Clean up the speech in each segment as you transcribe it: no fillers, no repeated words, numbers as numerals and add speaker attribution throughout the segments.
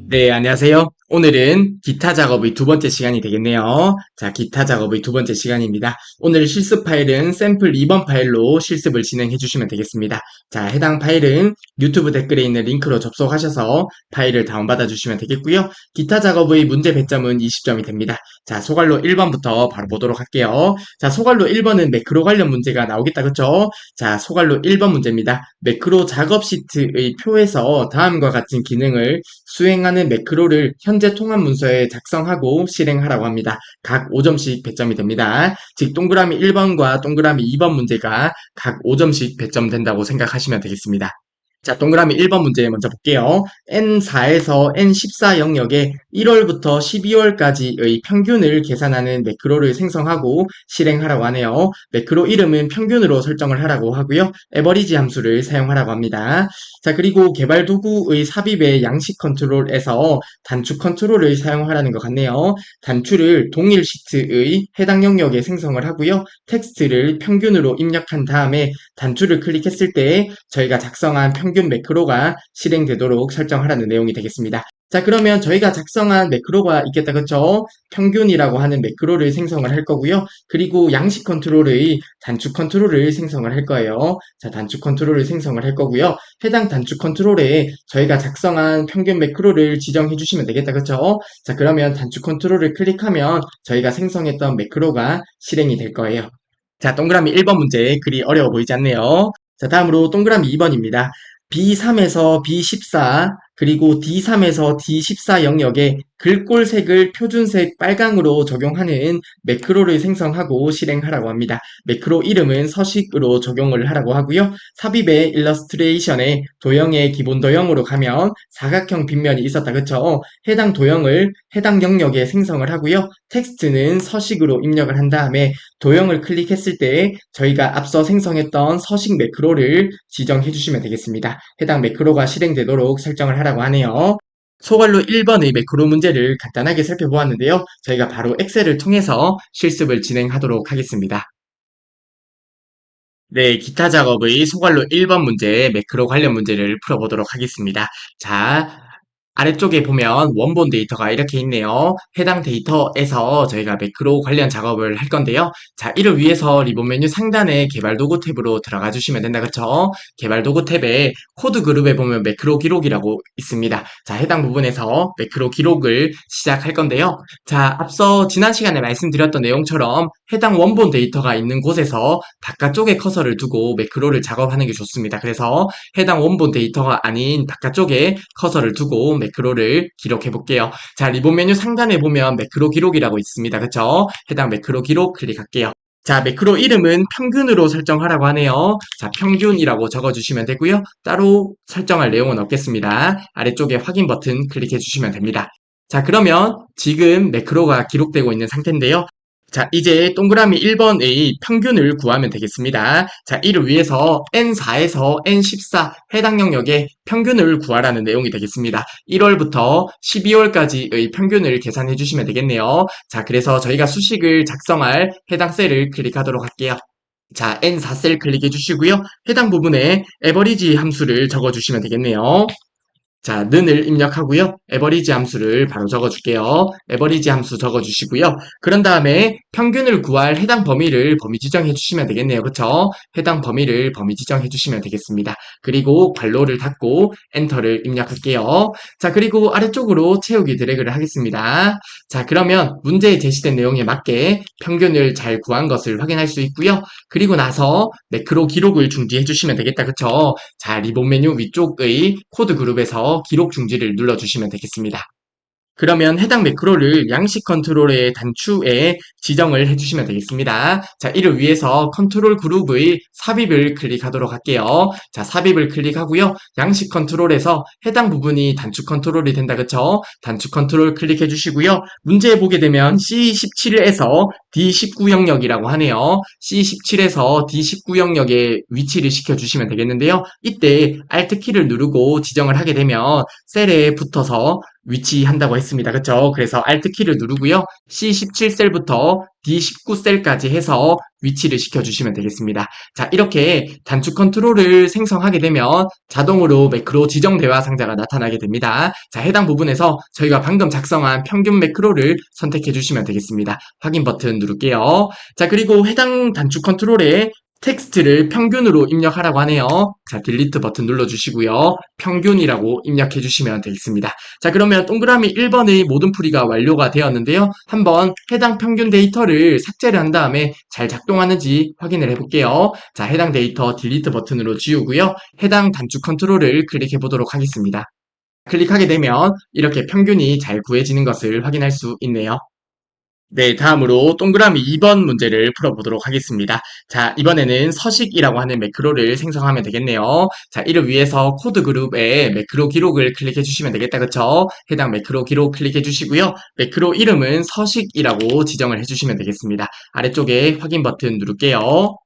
Speaker 1: 네, 안녕하세요. 오늘은 기타 작업의 두 번째 시간이 되겠네요. 자, 기타 작업의 두 번째 시간입니다. 오늘 실습 파일은 샘플 2번 파일로 실습을 진행해 주시면 되겠습니다. 자, 해당 파일은 유튜브 댓글에 있는 링크로 접속하셔서 파일을 다운받아 주시면 되겠고요. 기타 작업의 문제 배점은 20점이 됩니다. 자, 소괄로 1번부터 바로 보도록 할게요. 자, 소괄로 1번은 매크로 관련 문제가 나오겠다, 그쵸? 자, 소괄로 1번 문제입니다. 매크로 작업 시트의 표에서 다음과 같은 기능을 수행하는 매크로를 현재 통합 문서에 작성하고 실행하라고 합니다. 각 5점씩 배점이 됩니다. 즉 동그라미 1번과 동그라미 2번 문제가 각 5점씩 배점된다고 생각하시면 되겠습니다. 자, 동그라미 1번 문제 먼저 볼게요. N4에서 N14 영역에 1월부터 12월까지의 평균을 계산하는 매크로를 생성하고 실행하라고 하네요. 매크로 이름은 평균으로 설정을 하라고 하고요. 에버리지 함수를 사용하라고 합니다. 자, 그리고 개발 도구의 삽입의 양식 컨트롤에서 단축 컨트롤을 사용하라는 것 같네요. 단추를 동일 시트의 해당 영역에 생성을 하고요. 텍스트를 평균으로 입력한 다음에 단추를 클릭했을 때 저희가 작성한 평균 매크로가 실행되도록 설정하라는 내용이 되겠습니다. 자, 그러면 저희가 작성한 매크로가 있겠다, 그쵸? 평균이라고 하는 매크로를 생성을 할 거고요. 그리고 양식 컨트롤의 단축 컨트롤을 생성을 할 거예요. 자, 단축 컨트롤을 생성을 할 거고요. 해당 단축 컨트롤에 저희가 작성한 평균 매크로를 지정해 주시면 되겠다, 그쵸? 자, 그러면 단축 컨트롤을 클릭하면 저희가 생성했던 매크로가 실행이 될 거예요. 자, 동그라미 1번 문제 그리 어려워 보이지 않네요. 자, 다음으로 동그라미 2번입니다. B3에서 B14 그리고 D3에서 D14 영역에 글꼴색을 표준색 빨강으로 적용하는 매크로를 생성하고 실행하라고 합니다. 매크로 이름은 서식으로 적용을 하라고 하고요. 삽입의 일러스트레이션에 도형의 기본 도형으로 가면 사각형 빗면이 있었다, 그쵸? 해당 도형을 해당 영역에 생성을 하고요. 텍스트는 서식으로 입력을 한 다음에 도형을 클릭했을 때 저희가 앞서 생성했던 서식 매크로를 지정해 주시면 되겠습니다. 해당 매크로가 실행되도록 설정을 하라고 하네요. 소괄로 1번의 매크로 문제를 간단하게 살펴보았는데요. 저희가 바로 엑셀을 통해서 실습을 진행하도록 하겠습니다. 네, 기타 작업의 소괄로 1번 문제, 매크로 관련 문제를 풀어보도록 하겠습니다. 자, 아래쪽에 보면 원본 데이터가 이렇게 있네요. 해당 데이터에서 저희가 매크로 관련 작업을 할 건데요. 자, 이를 위해서 리본 메뉴 상단에 개발 도구 탭으로 들어가 주시면 된다. 그쵸? 개발 도구 탭에 코드 그룹에 보면 매크로 기록이라고 있습니다. 자, 해당 부분에서 매크로 기록을 시작할 건데요. 자, 앞서 지난 시간에 말씀드렸던 내용처럼 해당 원본 데이터가 있는 곳에서 바깥쪽에 커서를 두고 매크로를 작업하는 게 좋습니다. 그래서 해당 원본 데이터가 아닌 바깥쪽에 커서를 두고 매크로를 기록해 볼게요. 자, 리본 메뉴 상단에 보면 매크로 기록이라고 있습니다. 그쵸? 해당 매크로 기록 클릭할게요. 자, 매크로 이름은 평균으로 설정하라고 하네요. 자, 평균이라고 적어주시면 되고요. 따로 설정할 내용은 없겠습니다. 아래쪽에 확인 버튼 클릭해 주시면 됩니다. 자, 그러면 지금 매크로가 기록되고 있는 상태인데요. 자, 이제 동그라미 1번의 평균을 구하면 되겠습니다. 자, 이를 위해서 N4에서 N14 해당 영역의 평균을 구하라는 내용이 되겠습니다. 1월부터 12월까지의 평균을 계산해 주시면 되겠네요. 자, 그래서 저희가 수식을 작성할 해당 셀을 클릭하도록 할게요. 자, N4셀 클릭해 주시고요. 해당 부분에 에버리지 함수를 적어 주시면 되겠네요. 자, 는을 입력하고요. 에버리지 함수를 바로 적어줄게요. 에버리지 함수 적어주시고요. 그런 다음에 평균을 구할 해당 범위를 범위 지정해 주시면 되겠네요. 그쵸? 해당 범위를 범위 지정해 주시면 되겠습니다. 그리고 괄호를 닫고 엔터를 입력할게요. 자, 그리고 아래쪽으로 채우기 드래그를 하겠습니다. 자, 그러면 문제에 제시된 내용에 맞게 평균을 잘 구한 것을 확인할 수 있고요. 그리고 나서 매크로 기록을 중지해 주시면 되겠다. 그쵸? 자, 리본 메뉴 위쪽의 코드 그룹에서 기록 중지를 눌러주시면 되겠습니다. 그러면 해당 매크로를 양식 컨트롤의 단추에 지정을 해주시면 되겠습니다. 자, 이를 위해서 컨트롤 그룹의 삽입을 클릭하도록 할게요. 자, 삽입을 클릭하고요. 양식 컨트롤에서 해당 부분이 단축 컨트롤이 된다, 그쵸? 단축 컨트롤 클릭해 주시고요. 문제에 보게 되면 C17에서 D19 영역이라고 하네요. C17에서 D19 영역에 위치를 시켜주시면 되겠는데요. 이때 Alt 키를 누르고 지정을 하게 되면 셀에 붙어서 위치한다고 했습니다. 그쵸? 그래서 Alt 키를 누르고요. C17셀부터 D19셀까지 해서 위치를 시켜주시면 되겠습니다. 자, 이렇게 단축 컨트롤을 생성하게 되면 자동으로 매크로 지정 대화 상자가 나타나게 됩니다. 자, 해당 부분에서 저희가 방금 작성한 평균 매크로를 선택해 주시면 되겠습니다. 확인 버튼 누를게요. 자, 그리고 해당 단축 컨트롤에 텍스트를 평균으로 입력하라고 하네요. 자, 딜리트 버튼 눌러주시고요. 평균이라고 입력해 주시면 되겠습니다. 자, 그러면 동그라미 1번의 모든 풀이가 완료가 되었는데요. 한번 해당 평균 데이터를 삭제를 한 다음에 잘 작동하는지 확인을 해볼게요. 자, 해당 데이터 딜리트 버튼으로 지우고요. 해당 단축 컨트롤을 클릭해 보도록 하겠습니다. 클릭하게 되면 이렇게 평균이 잘 구해지는 것을 확인할 수 있네요. 네, 다음으로 동그라미 2번 문제를 풀어보도록 하겠습니다. 자, 이번에는 서식이라고 하는 매크로를 생성하면 되겠네요. 자, 이를 위해서 코드 그룹에 매크로 기록을 클릭해 주시면 되겠다. 그쵸? 해당 매크로 기록 클릭해 주시고요. 매크로 이름은 서식이라고 지정을 해주시면 되겠습니다. 아래쪽에 확인 버튼 누를게요.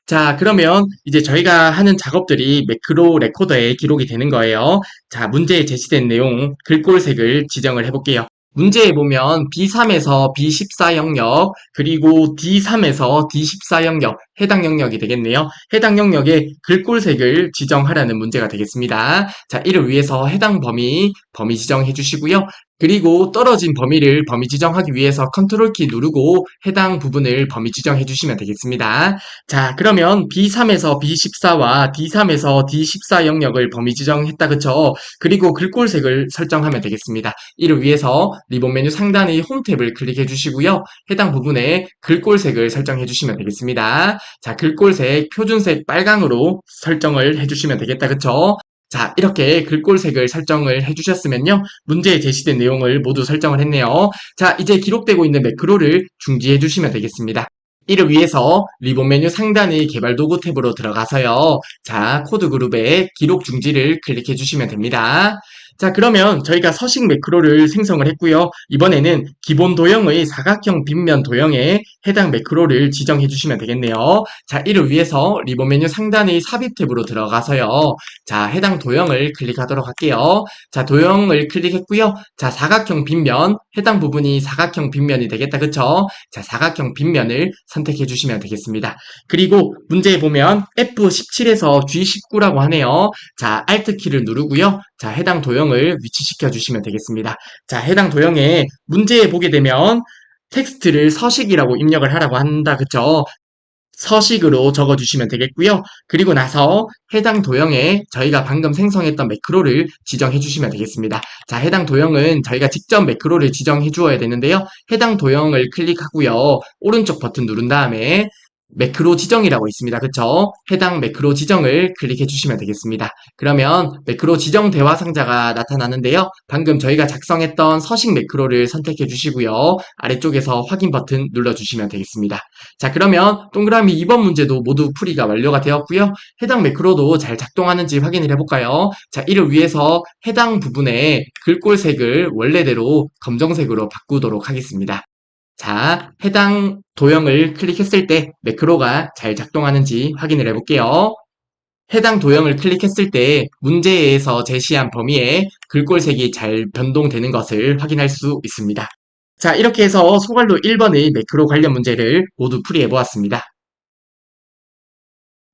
Speaker 1: 자, 그러면 이제 저희가 하는 작업들이 매크로 레코더에 기록이 되는 거예요. 자, 문제에 제시된 내용 글꼴색을 지정을 해볼게요. 문제에 보면 B3에서 B14 영역, 그리고 D3에서 D14 영역, 해당 영역이 되겠네요. 해당 영역에 글꼴색을 지정하라는 문제가 되겠습니다. 자, 이를 위해서 해당 범위 지정해 주시고요. 그리고 떨어진 범위 지정하기 위해서 컨트롤 키 누르고 해당 부분을 범위 지정해 주시면 되겠습니다. 자, 그러면 B3에서 B14와 D3에서 D14 영역을 범위 지정했다, 그쵸? 그리고 글꼴색을 설정하면 되겠습니다. 이를 위해서 리본 메뉴 상단의 홈 탭을 클릭해 주시고요. 해당 부분에 글꼴색을 설정해 주시면 되겠습니다. 자, 글꼴색 표준색 빨강으로 설정을 해주시면 되겠다, 그쵸? 자, 이렇게 글꼴색을 설정을 해주셨으면요. 문제에 제시된 내용을 모두 설정을 했네요. 자, 이제 기록되고 있는 매크로를 중지해 주시면 되겠습니다. 이를 위해서 리본 메뉴 상단의 개발 도구 탭으로 들어가서요. 자, 코드 그룹에 기록 중지를 클릭해 주시면 됩니다. 자, 그러면 저희가 서식 매크로를 생성을 했고요. 이번에는 기본 도형의 사각형 빗면 도형에 해당 매크로를 지정해 주시면 되겠네요. 자, 이를 위해서 리본 메뉴 상단의 삽입 탭으로 들어가서요. 자, 해당 도형을 클릭하도록 할게요. 자, 도형을 클릭했고요. 자, 사각형 빗면, 해당 부분이 사각형 빗면이 되겠다. 그쵸? 자, 사각형 빗면을 선택해 주시면 되겠습니다. 그리고 문제에 보면 F17에서 G19라고 하네요. 자, Alt 키를 누르고요. 자, 해당 도형을 위치시켜 주시면 되겠습니다. 자, 해당 도형에 문제에 보게 되면 텍스트를 서식이라고 입력을 하라고 한다. 그쵸? 서식으로 적어주시면 되겠고요. 그리고 나서 해당 도형에 저희가 방금 생성했던 매크로를 지정해 주시면 되겠습니다. 자, 해당 도형은 저희가 직접 매크로를 지정해 주어야 되는데요. 해당 도형을 클릭하고요. 오른쪽 버튼 누른 다음에 매크로 지정이라고 있습니다. 그쵸? 해당 매크로 지정을 클릭해 주시면 되겠습니다. 그러면 매크로 지정 대화 상자가 나타나는데요. 방금 저희가 작성했던 서식 매크로를 선택해 주시고요. 아래쪽에서 확인 버튼 눌러 주시면 되겠습니다. 자, 그러면 동그라미 2번 문제도 모두 풀이가 완료가 되었고요. 해당 매크로도 잘 작동하는지 확인을 해볼까요? 자, 이를 위해서 해당 부분에 글꼴색을 원래대로 검정색으로 바꾸도록 하겠습니다. 자, 해당 도형을 클릭했을 때 매크로가 잘 작동하는지 확인을 해볼게요. 해당 도형을 클릭했을 때 문제에서 제시한 범위에 글꼴색이 잘 변동되는 것을 확인할 수 있습니다. 자, 이렇게 해서 소갈로 1번의 매크로 관련 문제를 모두 풀이해 보았습니다.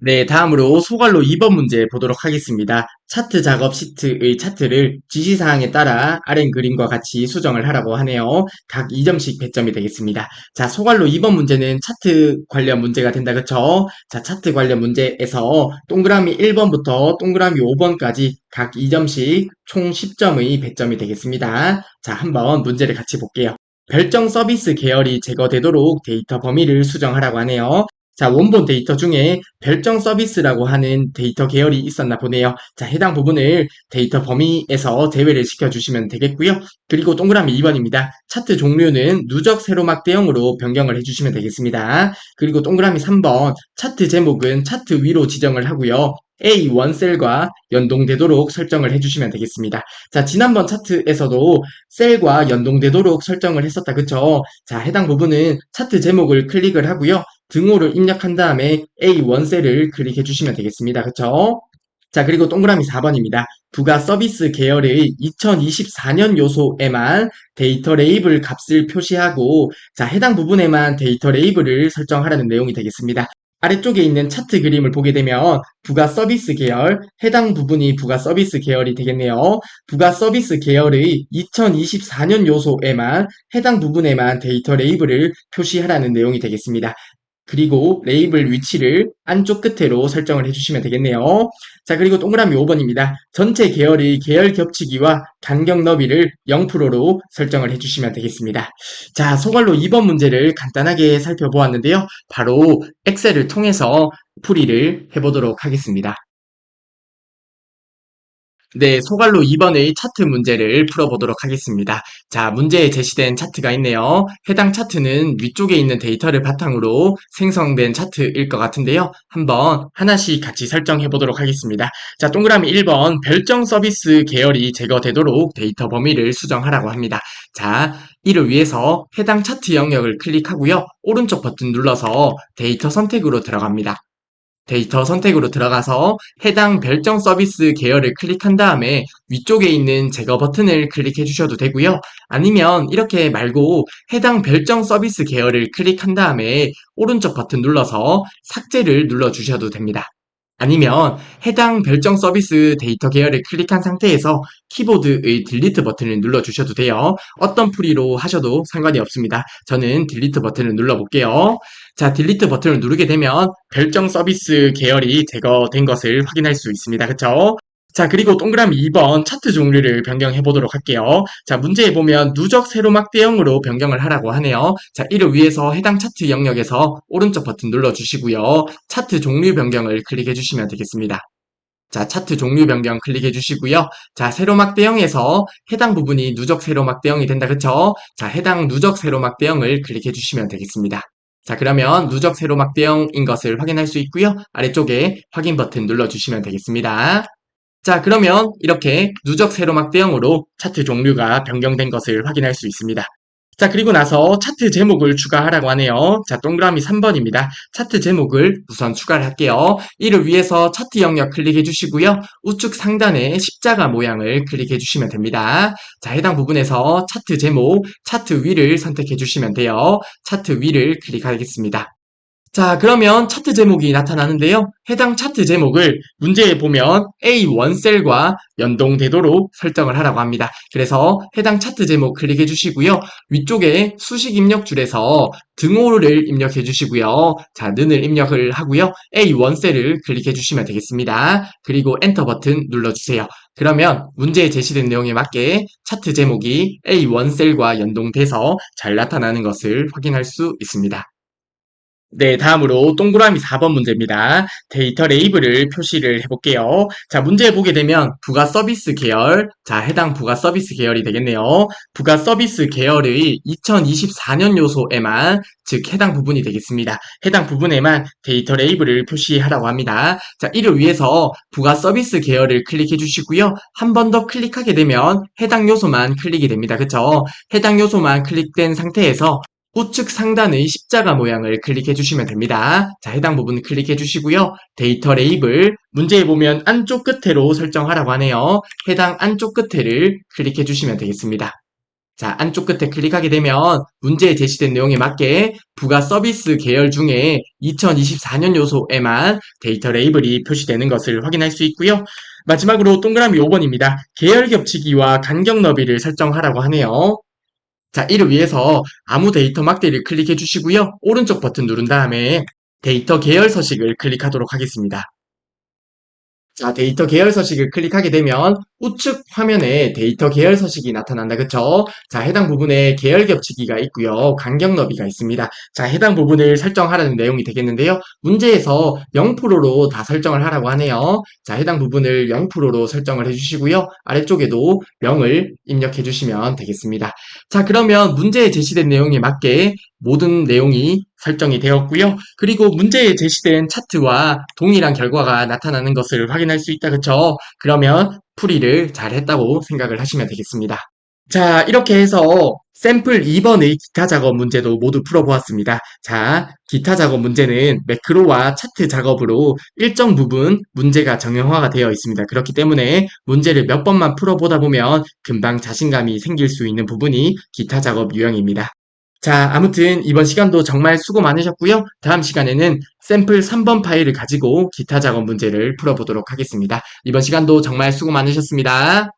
Speaker 1: 네, 다음으로 소갈로 2번 문제 보도록 하겠습니다. 차트 작업 시트의 차트를 지시사항에 따라 아래 그림과 같이 수정을 하라고 하네요. 각 2점씩 배점이 되겠습니다. 자, 소갈로 2번 문제는 차트 관련 문제가 된다, 그쵸? 자, 차트 관련 문제에서 동그라미 1번부터 동그라미 5번까지 각 2점씩 총 10점의 배점이 되겠습니다. 자, 한번 문제를 같이 볼게요. 별정 서비스 계열이 제거되도록 데이터 범위를 수정하라고 하네요. 자, 원본 데이터 중에 별정 서비스라고 하는 데이터 계열이 있었나 보네요. 자, 해당 부분을 데이터 범위에서 제외를 시켜주시면 되겠고요. 그리고 동그라미 2번입니다. 차트 종류는 누적 세로막 대형으로 변경을 해주시면 되겠습니다. 그리고 동그라미 3번 차트 제목은 차트 위로 지정을 하고요. A1셀과 연동되도록 설정을 해주시면 되겠습니다. 자, 지난번 차트에서도 셀과 연동되도록 설정을 했었다. 그쵸? 자, 해당 부분은 차트 제목을 클릭을 하고요. 등호를 입력한 다음에 A1셀을 클릭해 주시면 되겠습니다. 그쵸? 자, 그리고 동그라미 4번입니다. 부가 서비스 계열의 2024년 요소에만 데이터 레이블 값을 표시하고 자, 해당 부분에만 데이터 레이블을 설정하라는 내용이 되겠습니다. 아래쪽에 있는 차트 그림을 보게 되면 부가 서비스 계열, 해당 부분이 부가 서비스 계열이 되겠네요. 부가 서비스 계열의 2024년 요소에만 해당 부분에만 데이터 레이블을 표시하라는 내용이 되겠습니다. 그리고 레이블 위치를 안쪽 끝으로 설정을 해주시면 되겠네요. 자, 그리고 동그라미 5번입니다. 전체 계열의 계열 겹치기와 간격 너비를 0%로 설정을 해주시면 되겠습니다. 자, 소괄로 2번 문제를 간단하게 살펴보았는데요. 바로 엑셀을 통해서 풀이를 해보도록 하겠습니다. 네, 소갈로 2번의 차트 문제를 풀어보도록 하겠습니다. 자, 문제에 제시된 차트가 있네요. 해당 차트는 위쪽에 있는 데이터를 바탕으로 생성된 차트일 것 같은데요. 한번 하나씩 같이 설정해 보도록 하겠습니다. 자, 동그라미 1번 별정 서비스 계열이 제거되도록 데이터 범위를 수정하라고 합니다. 자, 이를 위해서 해당 차트 영역을 클릭하고요. 오른쪽 버튼 눌러서 데이터 선택으로 들어갑니다. 데이터 선택으로 들어가서 해당 별정 서비스 계열을 클릭한 다음에 위쪽에 있는 제거 버튼을 클릭해 주셔도 되고요. 아니면 이렇게 말고 해당 별정 서비스 계열을 클릭한 다음에 오른쪽 버튼 눌러서 삭제를 눌러 주셔도 됩니다. 아니면 해당 별정 서비스 데이터 계열을 클릭한 상태에서 키보드의 딜리트 버튼을 눌러 주셔도 돼요. 어떤 풀이로 하셔도 상관이 없습니다. 저는 딜리트 버튼을 눌러 볼게요. 자, 딜리트 버튼을 누르게 되면 별정 서비스 계열이 제거된 것을 확인할 수 있습니다. 그쵸? 자, 그리고 동그라미 2번 차트 종류를 변경해 보도록 할게요. 자, 문제에 보면 누적 세로막 대형으로 변경을 하라고 하네요. 자, 이를 위해서 해당 차트 영역에서 오른쪽 버튼 눌러주시고요. 차트 종류 변경을 클릭해 주시면 되겠습니다. 자, 차트 종류 변경 클릭해 주시고요. 자, 세로막 대형에서 해당 부분이 누적 세로막 대형이 된다. 그쵸? 자, 해당 누적 세로막 대형을 클릭해 주시면 되겠습니다. 자, 그러면 누적 세로막 대형인 것을 확인할 수 있고요. 아래쪽에 확인 버튼 눌러주시면 되겠습니다. 자, 그러면 이렇게 누적 세로막 대형으로 차트 종류가 변경된 것을 확인할 수 있습니다. 자, 그리고 나서 차트 제목을 추가하라고 하네요. 자, 동그라미 3번입니다. 차트 제목을 우선 추가를 할게요. 이를 위해서 차트 영역 클릭해 주시고요. 우측 상단에 십자가 모양을 클릭해 주시면 됩니다. 자, 해당 부분에서 차트 제목, 차트 위를 선택해 주시면 돼요. 차트 위를 클릭하겠습니다. 자, 그러면 차트 제목이 나타나는데요. 해당 차트 제목을 문제에 보면 A1셀과 연동되도록 설정을 하라고 합니다. 그래서 해당 차트 제목 클릭해 주시고요. 위쪽에 수식 입력 줄에서 등호를 입력해 주시고요. 자, 는을 입력을 하고요. A1셀을 클릭해 주시면 되겠습니다. 그리고 엔터 버튼 눌러주세요. 그러면 문제에 제시된 내용에 맞게 차트 제목이 A1셀과 연동돼서 잘 나타나는 것을 확인할 수 있습니다. 네, 다음으로 동그라미 4번 문제입니다. 데이터 레이블을 표시를 해볼게요. 자, 문제 보게 되면 부가 서비스 계열, 자, 해당 부가 서비스 계열이 되겠네요. 부가 서비스 계열의 2024년 요소에만, 즉 해당 부분이 되겠습니다. 해당 부분에만 데이터 레이블을 표시하라고 합니다. 자, 이를 위해서 부가 서비스 계열을 클릭해 주시고요. 한 번 더 클릭하게 되면 해당 요소만 클릭이 됩니다. 그쵸? 해당 요소만 클릭된 상태에서 우측 상단의 십자가 모양을 클릭해 주시면 됩니다. 자, 해당 부분 클릭해 주시고요. 데이터 레이블, 문제에 보면 안쪽 끝으로 설정하라고 하네요. 해당 안쪽 끝을 클릭해 주시면 되겠습니다. 자, 안쪽 끝에 클릭하게 되면 문제에 제시된 내용에 맞게 부가 서비스 계열 중에 2024년 요소에만 데이터 레이블이 표시되는 것을 확인할 수 있고요. 마지막으로 동그라미 5번입니다. 계열 겹치기와 간격 너비를 설정하라고 하네요. 자, 이를 위해서 아무 데이터 막대를 클릭해 주시고요. 오른쪽 버튼 누른 다음에 데이터 계열 서식을 클릭하도록 하겠습니다. 자, 데이터 계열 서식을 클릭하게 되면 우측 화면에 데이터 계열 서식이 나타난다. 그쵸? 자, 해당 부분에 계열 겹치기가 있고요. 간격 너비가 있습니다. 자, 해당 부분을 설정하라는 내용이 되겠는데요. 문제에서 0%로 다 설정을 하라고 하네요. 자, 해당 부분을 0%로 설정을 해주시고요. 아래쪽에도 0을 입력해 주시면 되겠습니다. 자, 그러면 문제에 제시된 내용에 맞게 모든 내용이 설정이 되었고요. 그리고 문제에 제시된 차트와 동일한 결과가 나타나는 것을 확인할 수 있다. 그쵸? 그러면 풀이를 잘 했다고 생각을 하시면 되겠습니다. 자, 이렇게 해서 샘플 2번의 기타 작업 문제도 모두 풀어보았습니다. 자, 기타 작업 문제는 매크로와 차트 작업으로 일정 부분 문제가 정형화가 되어 있습니다. 그렇기 때문에 문제를 몇 번만 풀어보다 보면 금방 자신감이 생길 수 있는 부분이 기타 작업 유형입니다. 자, 아무튼 이번 시간도 정말 수고 많으셨고요. 다음 시간에는 샘플 3번 파일을 가지고 기타 작업 문제를 풀어보도록 하겠습니다. 이번 시간도 정말 수고 많으셨습니다.